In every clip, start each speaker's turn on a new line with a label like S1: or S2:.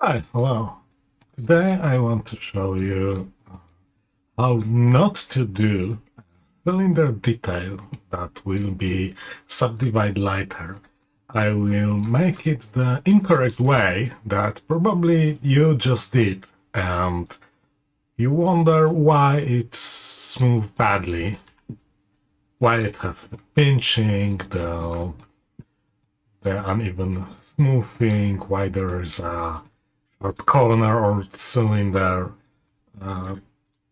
S1: Hi, hello. Today I want to show you how not to do a cylinder detail that will be subdivide later. I will make it the incorrect way that probably you just did, and you wonder why it's moved badly, why it has pinching, the uneven smoothing, why there is a short corner or cylinder.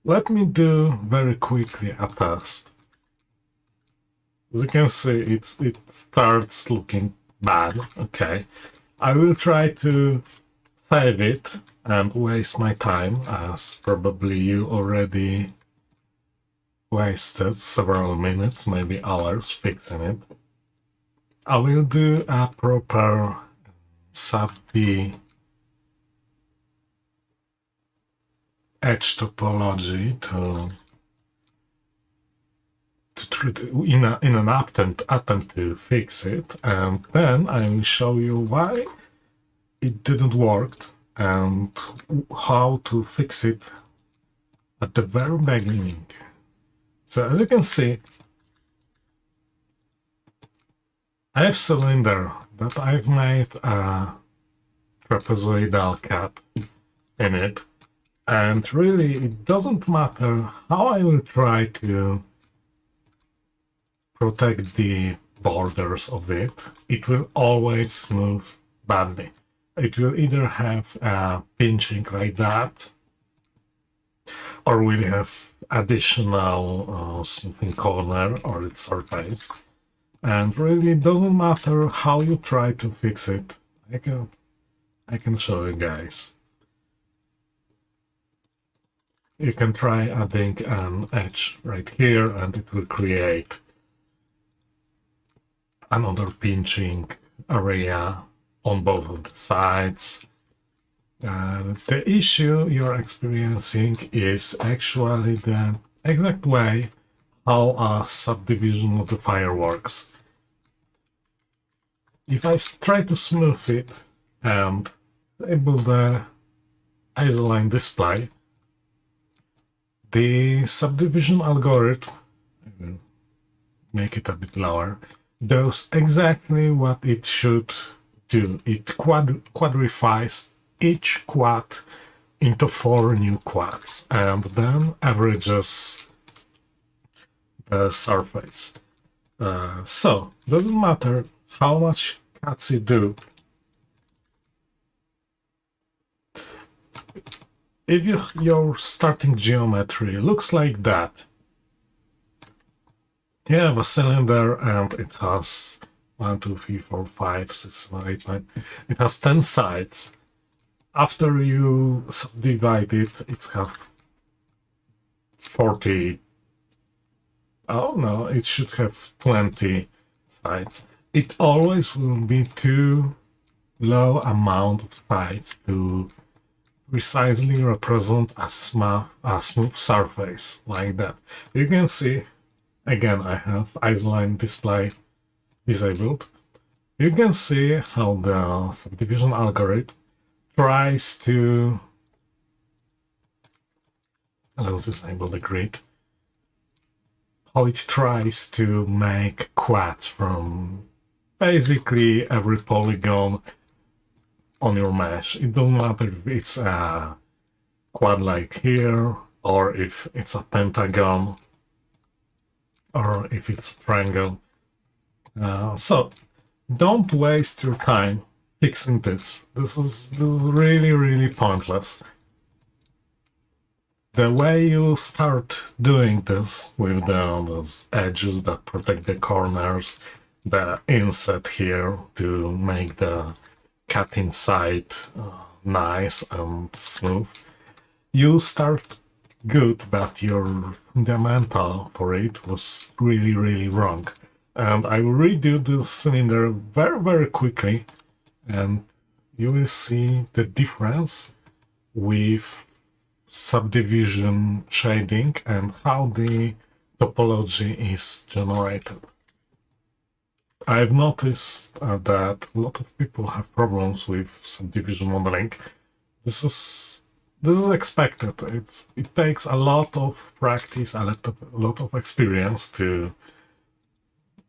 S1: Let me do very quickly a test. As you can see, it starts looking bad. Okay, I will try to save it and waste my time, as probably you already wasted several minutes, maybe hours fixing it. I will do a proper sub-D edge topology in an attempt to fix it, and then I will show you why it didn't work and how to fix it at the very beginning. So as you can see, I have cylinder that I've made a trapezoidal cut in it, and really it doesn't matter how I will try to protect the borders of it, it will always smooth badly. It will either have a pinching like that, or will have additional smoothing corner or its surface. And really, it doesn't matter how you try to fix it. I can show you guys. You can try adding an edge right here, and it will create another pinching area on both of the sides. The issue you're experiencing is actually the exact way how a subdivision modifier works. If I try to smooth it and enable the isoline display, the subdivision algorithm, I will make it a bit lower, does exactly what it should do. It quadrifies each quad into 4 new quads and then averages the surface. So, doesn't matter how much cuts you do. If your starting geometry looks like that, you have a cylinder and it has 1, 2, 3, 4, 5, 6, 7, 8, 9. It has 10 sides. After you subdivide it, it's 40. Oh no, it should have 20 sides. It always will be too low amount of sides to precisely represent a smooth surface like that. You can see, again, I have isoline display disabled. You can see how the subdivision algorithm tries to, let's disable the grid, how it tries to make quads from basically every polygon on your mesh. It doesn't matter if it's a quad like here, or if it's a pentagon, or if it's a triangle. So don't waste your time fixing this. This is really pointless. The way you start doing this with those edges that protect the corners, the inset here to make the cut inside nice and smooth, you start good, but your fundamental for it was really wrong. And I will redo this cylinder very quickly, and you will see the difference with subdivision shading and how the topology is generated. I've noticed that a lot of people have problems with subdivision modeling, this is expected. It takes a lot of practice, a lot of experience to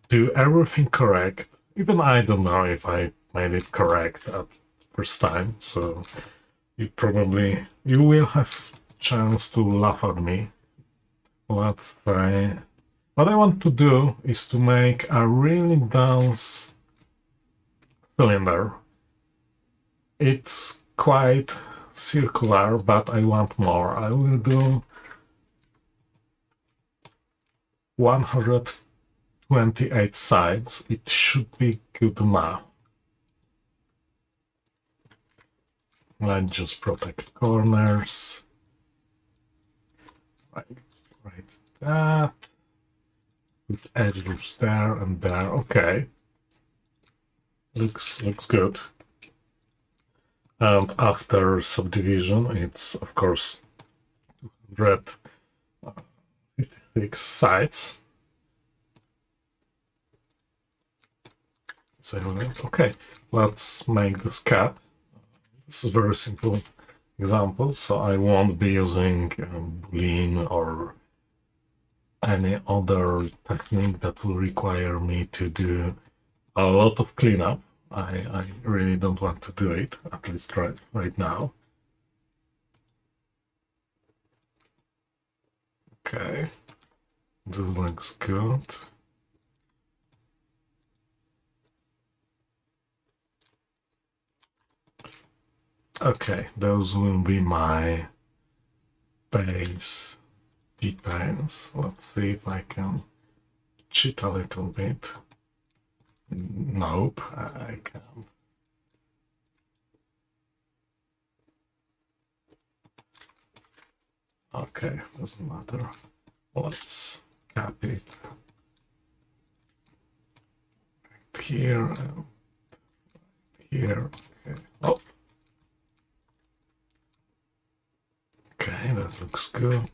S1: do everything correct. Even I don't know if I made it correct at first time, so you will have chance to laugh at me. What I want to do is to make a really dense cylinder. It's quite circular, but I want more. I will do 128 sides. It should be good enough. Let's just protect corners. Right that. Put edges there and there. Okay. Looks good. And after subdivision, it's of course 256 sides. Okay, let's make this cut. This is a very simple example, so I won't be using Boolean or any other technique that will require me to do a lot of cleanup. I really don't want to do it, at least right now. Okay, this looks good. Okay, those will be my base details. Let's see if I can cheat a little bit. Nope, I can't. Okay, doesn't matter. Let's copy it right here and here. Okay. Oh. Okay, that looks good.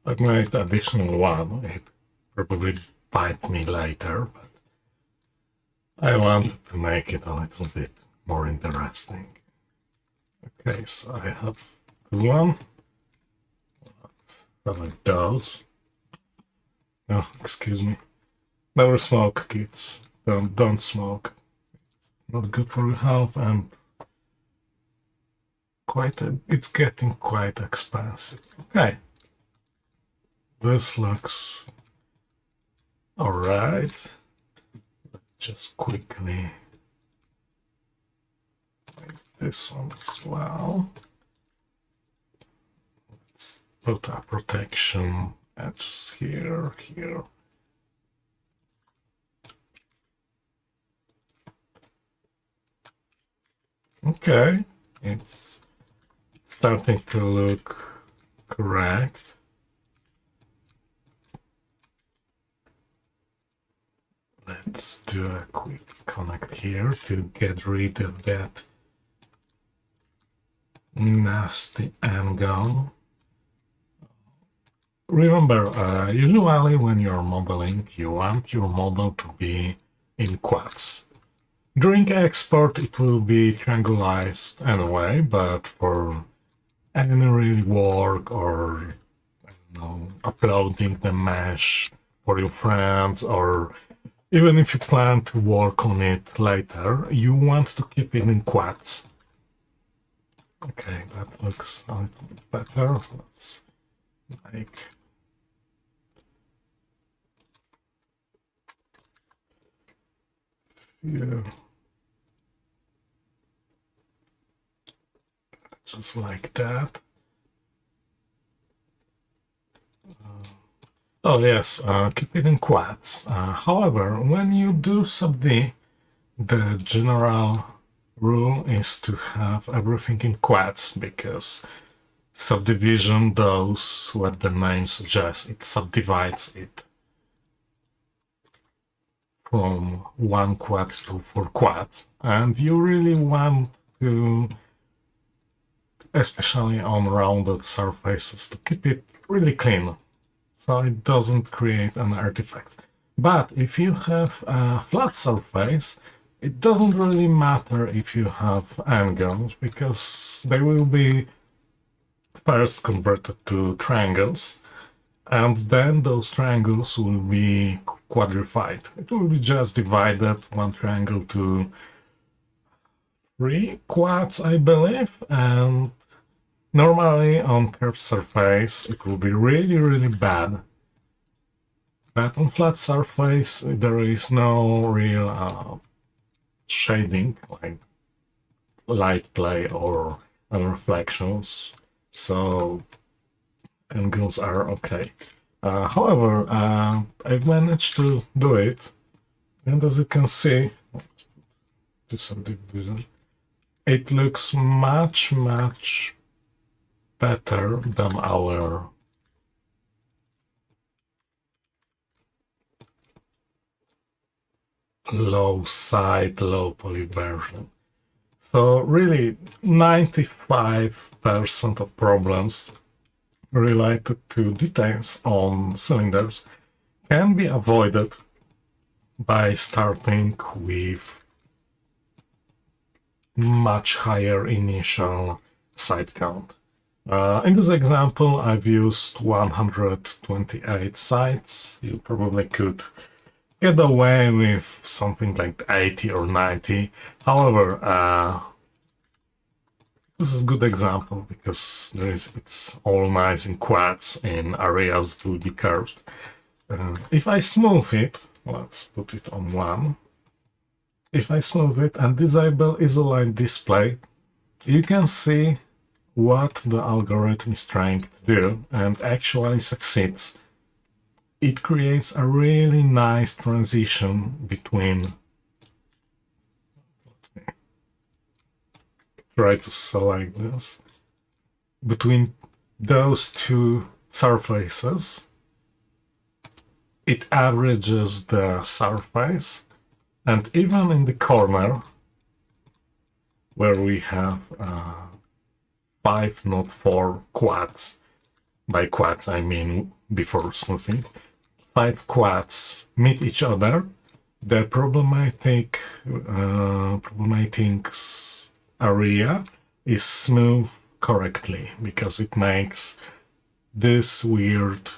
S1: I made additional one. It probably bite me later, but I wanted to make it a little bit more interesting. Okay, so I have this one. Let's select those. Oh, excuse me. Never smoke, kids. Don't smoke. It's not good for your health, and it's getting quite expensive. Okay. This looks alright. Just quickly make this one as well. Let's put a protection edges here. Okay, it's starting to look correct. Let's do a quick connect here to get rid of that nasty angle. Remember, usually when you're modeling, you want your model to be in quads. During export, it will be triangularized anyway, but for any real work or uploading the mesh for your friends, or even if you plan to work on it later, you want to keep it in quads. Okay, that looks a little bit better. Let's make just like that. Oh yes, keep it in quads. However, when you do subd, the general rule is to have everything in quads, because subdivision does what the name suggests. It subdivides it from 1 quad to 4 quads, and you really want to, especially on rounded surfaces, to keep it really clean, so it doesn't create an artifact. But if you have a flat surface, it doesn't really matter if you have angles, because they will be first converted to triangles, and then those triangles will be quadrified. It will be just divided, one triangle to 3 quads, I believe, and normally on curved surface it will be really, really bad. But on flat surface there is no real shading, like light play or reflections, so angles are okay. However, I've managed to do it, and as you can see, to subdivision, it looks much better than our low side, low poly version. So really 95% of problems related to details on cylinders can be avoided by starting with much higher initial side count. In this example, I've used 128 sides. You probably could get away with something like 80 or 90. However, this is a good example because it's all nice in quads in areas to be curved. If I smooth it, let's put it on 1. If I smooth it and disable isoline display, you can see what the algorithm is trying to do and actually succeeds. It creates a really nice transition between, try to select this, between those two surfaces. It averages the surface, and even in the corner where we have 5, not 4 quads, by quads I mean before smoothing, 5 quads meet each other, the problematic area is smooth correctly because it makes this weird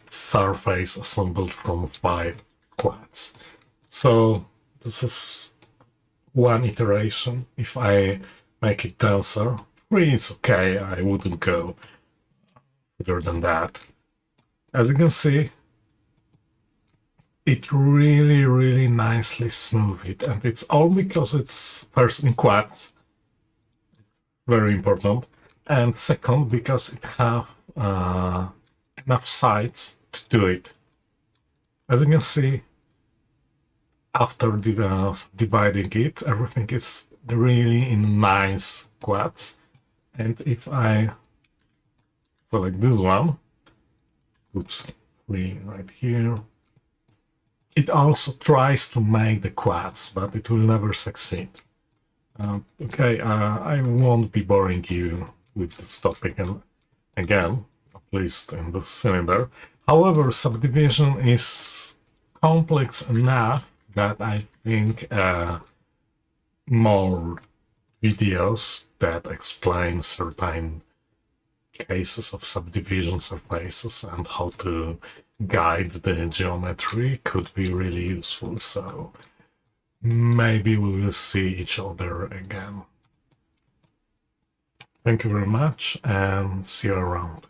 S1: surface assembled from 5 quads. So this is one iteration. If I make it denser, 3 is okay, I wouldn't go further than that. As you can see, it really nicely smooth it, and it's all because it's first in quads, very important, and second because it have enough sides to do it. As you can see, after dividing it, everything is really in nice quads. And if I select this one, put 3 right here, it also tries to make the quads, but it will never succeed. Okay, I won't be boring you with this topic again, at least in the cylinder. However, subdivision is complex enough that I think more videos that explain certain cases of subdivision surfaces and how to guide the geometry could be really useful. So maybe we will see each other again. Thank you very much and see you around.